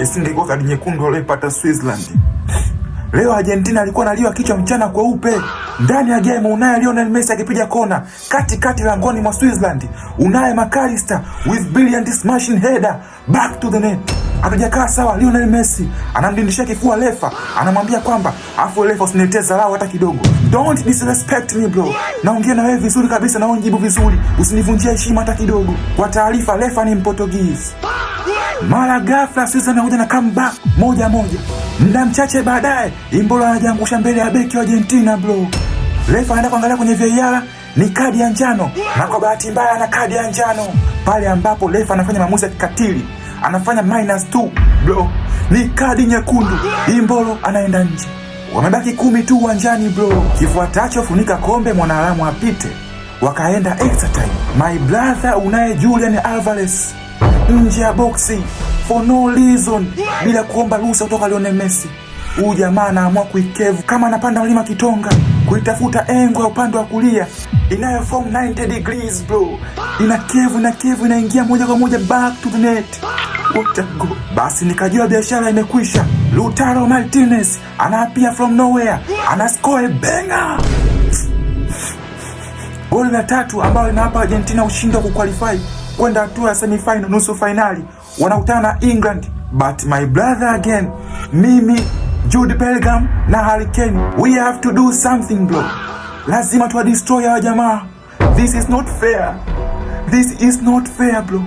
isingekuwa kadi nyekundu waliyopata Switzerland. Leo Argentina alikuwa analiwa kichwa mchana kweupe. Ndani ya game unaye Lionel Messi akipiga kona kati langoni mwa Switzerland. Unaye McAllister with brilliant smashing header back to the net. Atajakaa sawa. Lionel Messi anamdindishia kifua refa, anamwambia kwamba afu refa usiniletee dharau hata kidogo. Don't disrespect me bro. Naongea na wewe vizuri kabisa na unijibu vizuri. Usinivunjie heshima hata kidogo. Kwa taarifa, refa ni Mportugizi. Mara ghafla Switzerland anakuja na comeback 1-1. Muda mchache baadaye Imbolo anajiangusha mbele ya beki wa Argentina bro. Refa anaenda kuangalia kwenye VAR, ni kadi ya njano, na kwa bahati mbaya ana kadi ya njano. Pale ambapo refa anafanya maamuzi ya kikatili, anafanya -2 bro. Ni kadi nyekundu. Imbolo anaenda nje. Wamebaki 10 tu uwanjani bro. Kifuatacho funika kombe mwanalamu apite. Wakaenda extra time. My brother unaye Julian Alvarez nje ya boxi for no reason, bila kuomba ruhusa kutoka Lionel Messi. Huyu jamaa anaamua kuikevu kama anapanda mlima Kitonga, kuitafuta engo ya upande wa kulia inayo form 90 degrees bro. Ina kevu inaingia moja kwa moja back to the net. What a goal. Basi nikajua biashara imekwisha. Lautaro Martinez anaapia from nowhere, anascore banger. Goli la 3 ambalo linawapa Argentina ushindi wa kuqualify kwenda hatua ya semi-final, nusu finali. Wanakutana na England. But my brother again, mimi, Jude Bellingham na Harry Kane, we have to do something bro. Lazima tuwa destroy hawa jamaa. This is not fair bro.